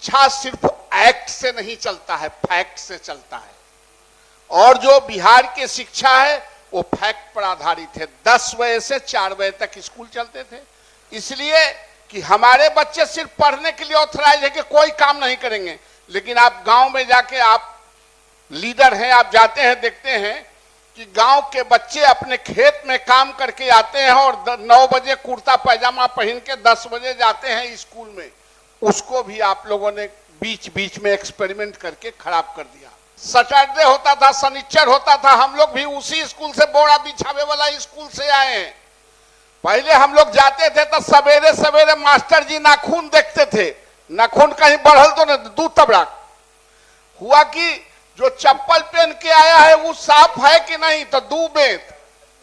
शिक्षा सिर्फ एक्ट से नहीं चलता है, फैक्ट से चलता है। और जो बिहार की शिक्षा है वो फैक्ट पर आधारित है। 10 बजे से 4 बजे तक स्कूल चलते थे, इसलिए कि हमारे बच्चे सिर्फ पढ़ने के लिए ऑथराइज है कि कोई काम नहीं करेंगे। लेकिन आप गांव में जाके, आप लीडर हैं, आप जाते हैं, देखते हैं कि गांव के बच्चे अपने खेत में काम करके आते हैं और 9 बजे कुर्ता पैजामा पहन के 10 बजे जाते हैं स्कूल में। उसको भी आप लोगों ने बीच बीच में एक्सपेरिमेंट करके खराब कर दिया। सैटरडे होता था, शनिचर होता था, हम लोग भी उसी स्कूल से, बोरा बिछावे वाला स्कूल से आए हैं। पहले हम लोग जाते थे तो सवेरे सवेरे मास्टर जी नाखून देखते थे, नाखून कहीं बढ़ल तो नहीं, दूध तबड़ा हुआ कि जो चप्पल पहन के आया है वो साफ है कि नहीं, तो दूबेत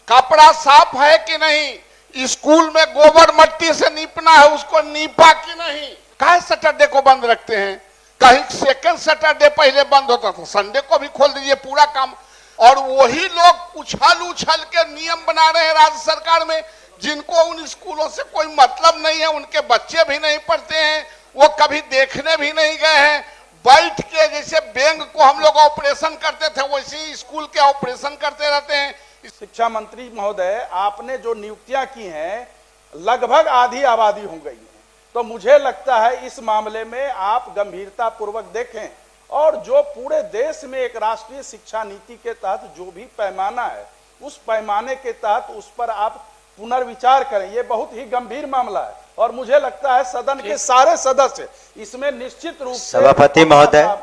कपड़ा साफ है कि नहीं, स्कूल में गोबर मट्टी से नीपना है, उसको नीपा कि नहीं। काहे सैटरडे को बंद रखते हैं? कहीं सेकंड सैटरडे पहले बंद होता था, संडे को भी खोल दीजिए, पूरा काम। और वही लोग उछल उछल के नियम बना रहे हैं राज्य सरकार में, जिनको उन स्कूलों से कोई मतलब नहीं है, उनके बच्चे भी नहीं पढ़ते हैं, वो कभी देखने भी नहीं गए हैं। बैठ के जैसे बैंक को हम लोग ऑपरेशन करते थे वैसे ही स्कूल के ऑपरेशन करते रहते हैं। शिक्षा मंत्री महोदय, आपने जो नियुक्तियां की हैं लगभग आधी आबादी हो गई है, तो मुझे लगता है इस मामले में आप गंभीरता पूर्वक देखें और जो पूरे देश में एक राष्ट्रीय शिक्षा नीति के तहत जो भी पैमाना है उस पैमाने के तहत उस पर आप पुनर्विचार करें। ये बहुत ही गंभीर मामला है और मुझे लगता है सदन के सारे सदस्य इसमें निश्चित रूप से। सभापति महोदय,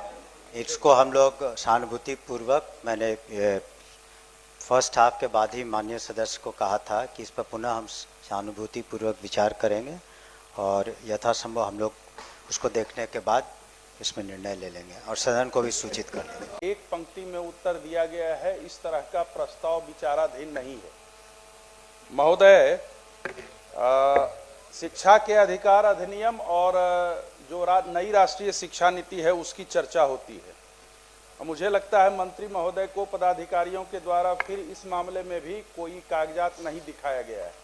इसको हम लोग सहानुभूति पूर्वक, मैंने फर्स्ट हाफ के बाद ही माननीय सदस्य को कहा था कि इस पर पुनः हम सहानुभूति पूर्वक विचार करेंगे और यथासंभव हम लोग उसको देखने के बाद इसमें निर्णय ले लेंगे और सदन को भी सूचित कर देंगे। एक पंक्ति में उत्तर दिया गया है, इस तरह का प्रस्ताव विचाराधीन नहीं है। महोदय, शिक्षा के अधिकार अधिनियम और जो नई राष्ट्रीय शिक्षा नीति है उसकी चर्चा होती है। मुझे लगता है मंत्री महोदय को पदाधिकारियों के द्वारा फिर इस मामले में भी कोई कागजात नहीं दिखाया गया है।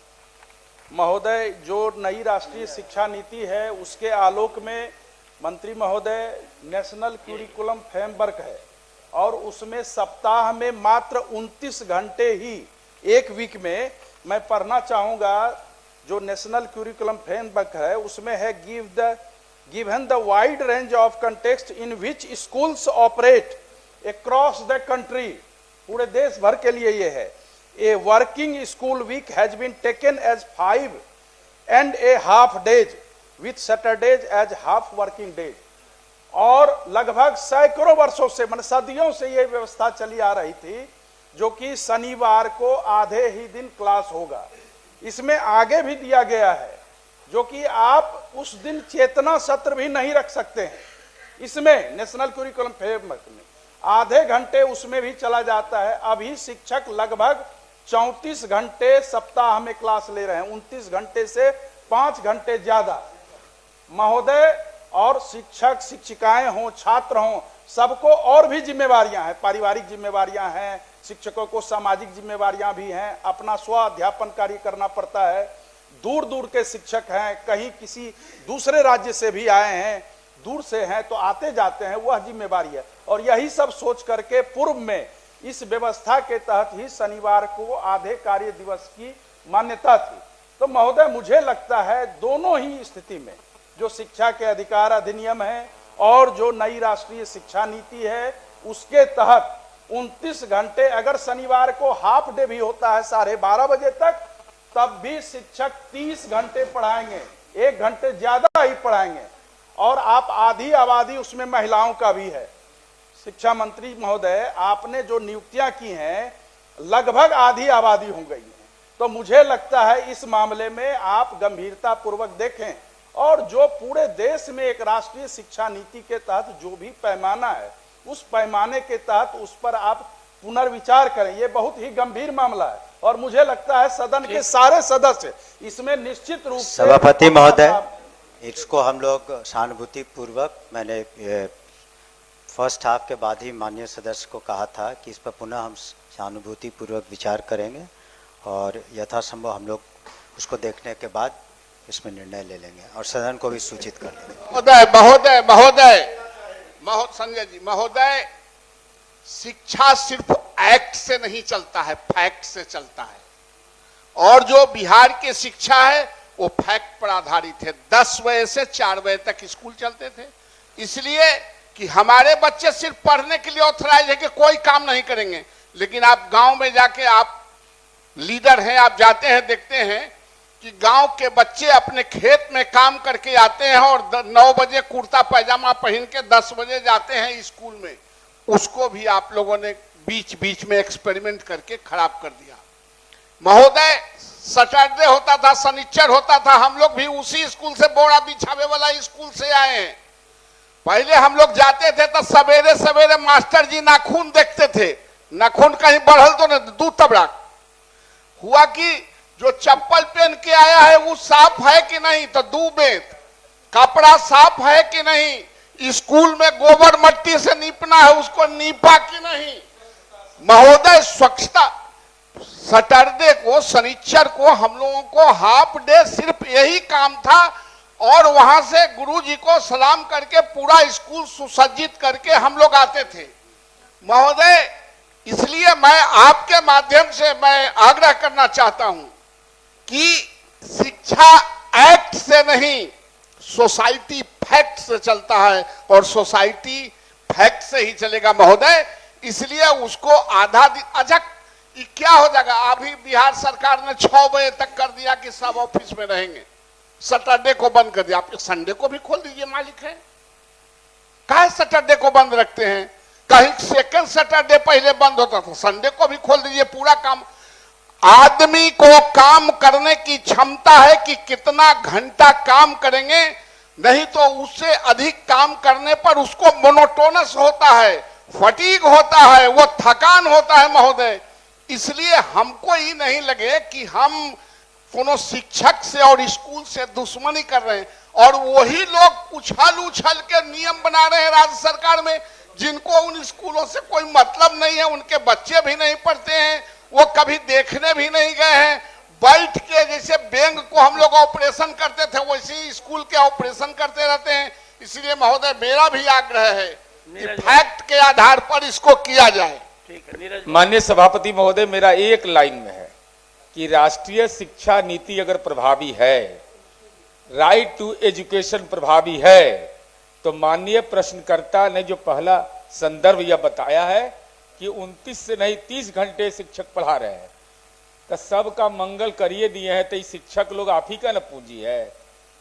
महोदय, जो नई राष्ट्रीय शिक्षा नीति है उसके आलोक में मंत्री महोदय नेशनल क्यूरिकुलम फ्रेमवर्क है और उसमें सप्ताह में मात्र 29 घंटे ही, एक वीक में मैं पढ़ना चाहूँगा। जो नेशनल क्यूरिकुलम फ्रेमवर्क है उसमें है given the wide range of context in which schools operate across the country, पूरे देश भर के लिए ये है, a working school week has been taken as 5.5 days with Saturdays as half working days। और लगभग सैकड़ों वर्षों से, मतलब सदियों से ये व्यवस्था चली आ रही थी जो कि शनिवार को आधे ही दिन क्लास होगा। इसमें आगे भी दिया गया है जो कि आप उस दिन चेतना सत्र भी नहीं रख सकते हैं। इसमें नेशनल करिकुलम फ्रेमवर्क में आधे घंटे उसमें भी चला जाता है। अभी शिक्षक लगभग 34 घंटे सप्ताह में क्लास ले रहे हैं, 29 घंटे से 5 घंटे ज्यादा। महोदय, और शिक्षक शिक्षिकाएं हों, छात्र हों, सबको और भी जिम्मेवारियां हैं, पारिवारिक जिम्मेवारियां हैं, शिक्षकों को सामाजिक जिम्मेवारियां भी हैं, अपना स्व अध्यापन कार्य करना पड़ता है। दूर दूर के शिक्षक हैं, कहीं किसी दूसरे राज्य से भी आए हैं, दूर से हैं तो आते जाते हैं, वह जिम्मेवारी है। और यही सब सोच करके पूर्व में इस व्यवस्था के तहत ही शनिवार को आधे कार्य दिवस की मान्यता थी। तो महोदय, मुझे लगता है दोनों ही स्थिति में जो शिक्षा के अधिकार अधिनियम है और जो नई राष्ट्रीय शिक्षा नीति है उसके तहत 29 घंटे, अगर शनिवार को हाफ डे भी होता है 12:30 बजे तक, तब भी शिक्षक 30 घंटे पढ़ाएंगे, 1 घंटे ज्यादा ही पढ़ाएंगे। और आप आधी आबादी उसमें महिलाओं का भी है। शिक्षा मंत्री महोदय, आपने जो नियुक्तियां की हैं लगभग आधी आबादी हो गई है, तो मुझे लगता है इस मामले में आप गंभीरता पूर्वक देखें और जो पूरे देश में एक राष्ट्रीय शिक्षा नीति के तहत जो भी पैमाना है उस पैमाने के तहत उस पर आप पुनर्विचार करें। ये बहुत ही गंभीर मामला है और मुझे लगता है सदन के सारे सदस्य इसमें निश्चित रूप से। सभापति महोदय, इसको हम लोग सहानुभूति पूर्वक, मैंने फर्स्ट हाफ के बाद ही माननीय सदस्य को कहा था कि इस पर पुनः हम सहानुभूति पूर्वक विचार करेंगे और यथासंभव हम लोग उसको देखने के बाद इसमें निर्णय ले लेंगे और सदन को भी सूचित कर देंगे। महोदय महोदय महोदय संजय जी महोदय, शिक्षा सिर्फ एक्ट से नहीं चलता है, फैक्ट से चलता है। और जो बिहार की शिक्षा है वो फैक्ट पर आधारित है। 10 बजे से 4 बजे तक स्कूल चलते थे, इसलिए कि हमारे बच्चे सिर्फ पढ़ने के लिए ऑथराइज है कि कोई काम नहीं करेंगे। लेकिन आप गांव में जाके, आप लीडर हैं, आप जाते हैं, देखते हैं कि गांव के बच्चे अपने खेत में काम करके आते हैं और 9 बजे कुर्ता पैजामा पहन के 10 बजे जाते हैं स्कूल में। उसको भी आप लोगों ने बीच बीच में एक्सपेरिमेंट करके खराब कर दिया। महोदय, सैटरडे होता था, शनिचर होता था, हम लोग भी उसी स्कूल से, बोरा बिछावे वाला स्कूल से आए हैं। पहले हम लोग जाते थे तो सवेरे सवेरे मास्टर जी नाखून देखते थे, नाखून कहीं बढ़ल तो नहीं, दूध तबड़ा हुआ कि जो चप्पल पहन के आया है वो साफ है कि नहीं, तो दू बेत कपड़ा साफ है कि नहीं, स्कूल में गोबर मट्टी से नीपना है, उसको नीपा कि नहीं। महोदय, स्वच्छता, सैटरडे को, शनिचर को हम लोगों को हाफ डे सिर्फ यही काम था और वहां से गुरुजी को सलाम करके पूरा स्कूल सुसज्जित करके हम लोग आते थे। महोदय, इसलिए मैं आपके माध्यम से मैं आग्रह करना चाहता हूं कि शिक्षा एक्ट से नहीं, सोसाइटी फैक्ट से चलता है और सोसाइटी फैक्ट से ही चलेगा महोदय। इसलिए उसको आधा दिन, अच्छा ये क्या हो जाएगा, अभी बिहार सरकार ने 6 बजे तक कर दिया कि सब ऑफिस में रहेंगे, सैटरडे को बंद कर दिया। आप संडे को भी खोल दीजिए, मालिक है, काहे सैटरडे को बंद रखते हैं? कहीं सेकंड सैटरडे पहले बंद होता था, संडे को भी खोल दीजिए। पूरा काम, आदमी को काम करने की क्षमता है कि कितना घंटा काम करेंगे, नहीं तो उससे अधिक काम करने पर उसको मोनोटोनस होता है, फटीग होता है, वो थकान होता है महोदय। इसलिए हमको ही नहीं लगे कि हम कोनो शिक्षक से और स्कूल से दुश्मनी कर रहे हैं, और वही लोग उछल उछल के नियम बना रहे हैं राज्य सरकार में, जिनको उन स्कूलों से कोई मतलब नहीं है, उनके बच्चे भी नहीं पढ़ते हैं, वो कभी देखने भी नहीं गए हैं। बैठ के जैसे बैंक को हम लोग ऑपरेशन करते थे वैसे ही स्कूल के ऑपरेशन करते रहते हैं। इसलिए महोदय, मेरा भी आग्रह है कि फैक्ट के आधार पर इसको किया जाए। माननीय सभापति महोदय, मेरा एक लाइन में है कि राष्ट्रीय शिक्षा नीति अगर प्रभावी है, राइट टू एजुकेशन प्रभावी है, तो माननीय प्रश्नकर्ता ने जो पहला संदर्भ यह बताया है कि 29 से नहीं 30 घंटे शिक्षक पढ़ा रहे हैं, तो सबका मंगल करिए दिए हैं, तो ये शिक्षक लोग आप ही का न पूंजी है।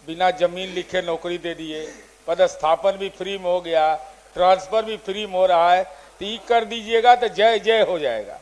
बिना जमीन लिखे नौकरी दे दिए, पदस्थापन भी फ्री में हो गया, ट्रांसफर भी फ्री में हो रहा है, तो ये कर दीजिएगा तो जय जय हो जाएगा।